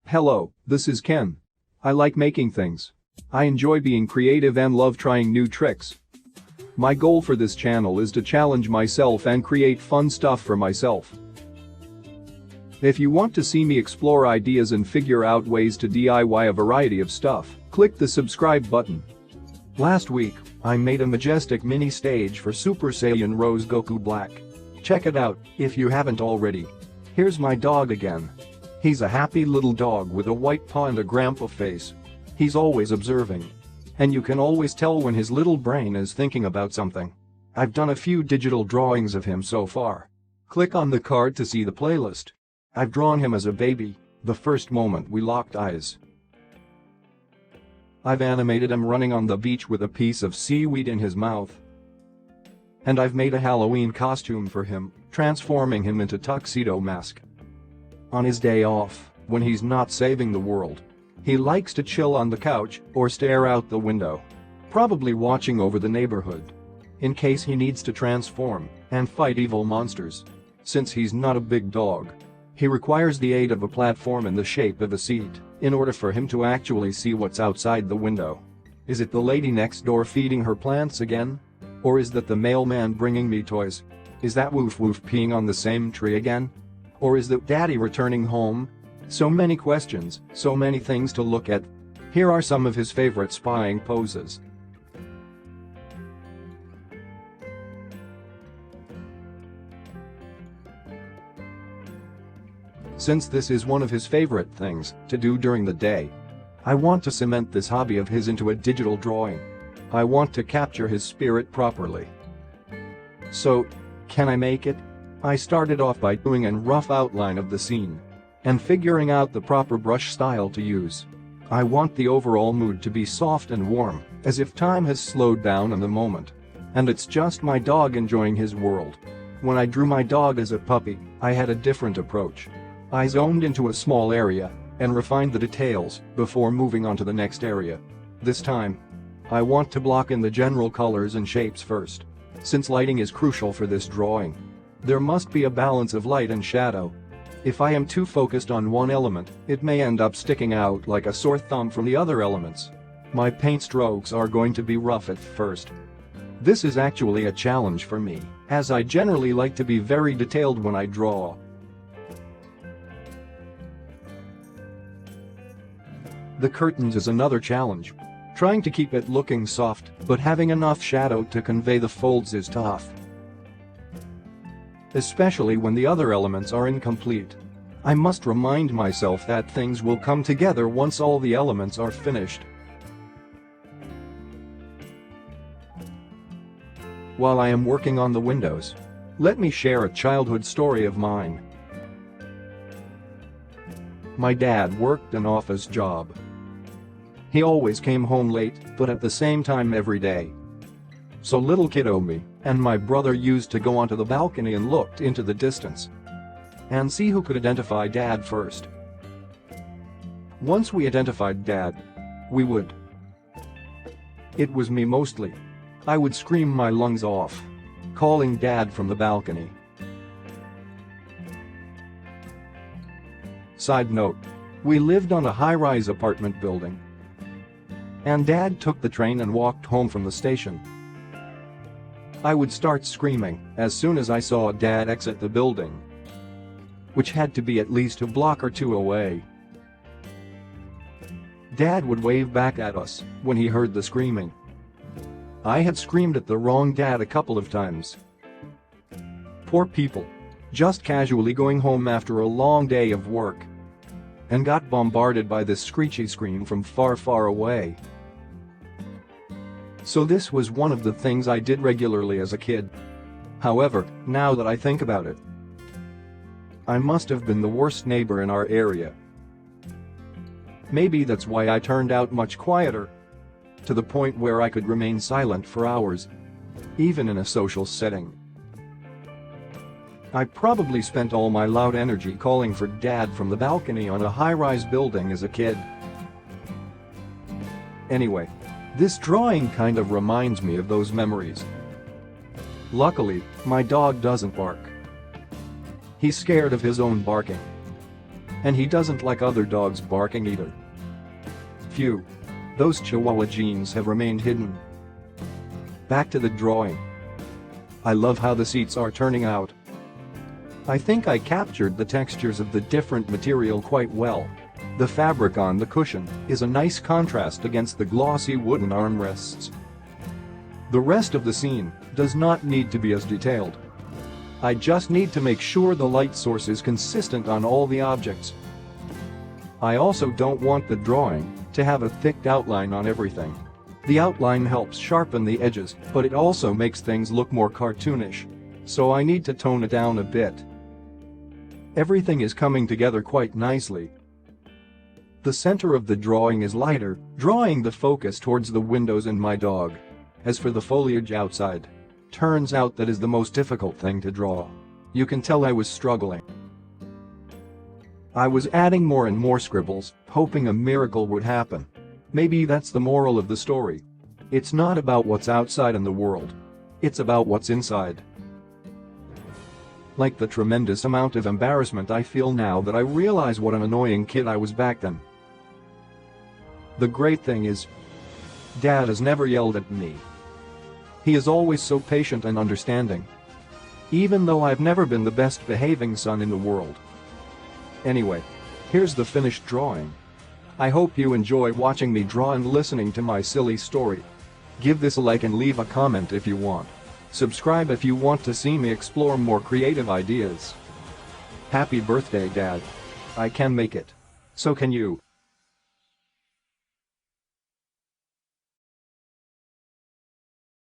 Hello, this is Ken. I like making things. I enjoy being creative and love trying new tricks. My goal for this channel is to challenge myself and create fun stuff for myself. If you want to see me explore ideas and figure out ways to DIY a variety of stuff, click the subscribe button. Last week, I made a majestic mini stage for Super Saiyan Rose Goku Black. Check it out if you haven't already. Here's my dog again. He's a happy little dog with a white paw and a grandpa face. He's always observing. And you can always tell when his little brain is thinking about something. I've done a few digital drawings of him so far. Click on the card to see the playlist. I've drawn him as a baby, the first moment we locked eyes. I've animated him running on the beach with a piece of seaweed in his mouth. And I've made a Halloween costume for him, transforming him into tuxedo mask. On his day off, when he's not saving the world, he likes to chill on the couch or stare out the window, probably watching over the neighborhood, in case he needs to transform and fight evil monsters. Since he's not a big dog, he requires the aid of a platform in the shape of a seat in order for him to actually see what's outside the window. Is it the lady next door feeding her plants again? Or is that the mailman bringing me toys? Is that Woof Woof peeing on the same tree again? Or is that Daddy returning home? So many questions, so many things to look at. Here are some of his favorite spying poses. Since this is one of his favorite things to do during the day, I want to cement this hobby of his into a digital drawing. I want to capture his spirit properly. So, can I make it? I started off by doing a rough outline of the scene and figuring out the proper brush style to use. I want the overall mood to be soft and warm, as if time has slowed down in the moment. And it's just my dog enjoying his world. When I drew my dog as a puppy, I had a different approach. I zoomed into a small area and refined the details before moving on to the next area. This time, I want to block in the general colors and shapes first, since lighting is crucial for this drawing. There must be a balance of light and shadow. If I am too focused on one element, it may end up sticking out like a sore thumb from the other elements. My paint strokes are going to be rough at first. This is actually a challenge for me, as I generally like to be very detailed when I draw. The curtains is another challenge. Trying to keep it looking soft, but having enough shadow to convey the folds is tough. Especially when the other elements are incomplete. I must remind myself that things will come together once all the elements are finished. While I am working on the windows, let me share a childhood story of mine. My dad worked an office job. He always came home late, but at the same time every day. So little kiddo me and my brother used to go onto the balcony and looked into the distance and see who could identify Dad first. Once we identified Dad, we would. It was me mostly. I would scream my lungs off, calling Dad from the balcony. Side note, we lived on a high-rise apartment building. And Dad took the train and walked home from the station. I would start screaming as soon as I saw Dad exit the building, which had to be at least a block or two away. Dad would wave back at us when he heard the screaming. I had screamed at the wrong Dad a couple of times. Poor people, just casually going home after a long day of work, and got bombarded by this screechy scream from far, far away. So this was one of the things I did regularly as a kid. However, now that I think about it, I must have been the worst neighbor in our area. Maybe that's why I turned out much quieter, to the point where I could remain silent for hours, even in a social setting. I probably spent all my loud energy calling for Dad from the balcony on a high-rise building as a kid. Anyway, this drawing kind of reminds me of those memories. Luckily, my dog doesn't bark. He's scared of his own barking. And he doesn't like other dogs barking either. Phew. Those Chihuahua genes have remained hidden. Back to the drawing. I love how the seats are turning out. I think I captured the textures of the different material quite well. The fabric on the cushion is a nice contrast against the glossy wooden armrests. The rest of the scene does not need to be as detailed. I just need to make sure the light source is consistent on all the objects. I also don't want the drawing to have a thick outline on everything. The outline helps sharpen the edges, but it also makes things look more cartoonish. So I need to tone it down a bit. Everything is coming together quite nicely. The center of the drawing is lighter, drawing the focus towards the windows and my dog. As for the foliage outside, turns out that is the most difficult thing to draw. You can tell I was struggling. I was adding more and more scribbles, hoping a miracle would happen. Maybe that's the moral of the story. It's not about what's outside in the world. It's about what's inside. Like the tremendous amount of embarrassment I feel now that I realize what an annoying kid I was back then. The great thing is, Dad has never yelled at me. He is always so patient and understanding. Even though I've never been the best behaving son in the world. Anyway, here's the finished drawing. I hope you enjoy watching me draw and listening to my silly story. Give this a like and leave a comment if you want. Subscribe if you want to see me explore more creative ideas. Happy birthday, Dad. I can make it. So can you.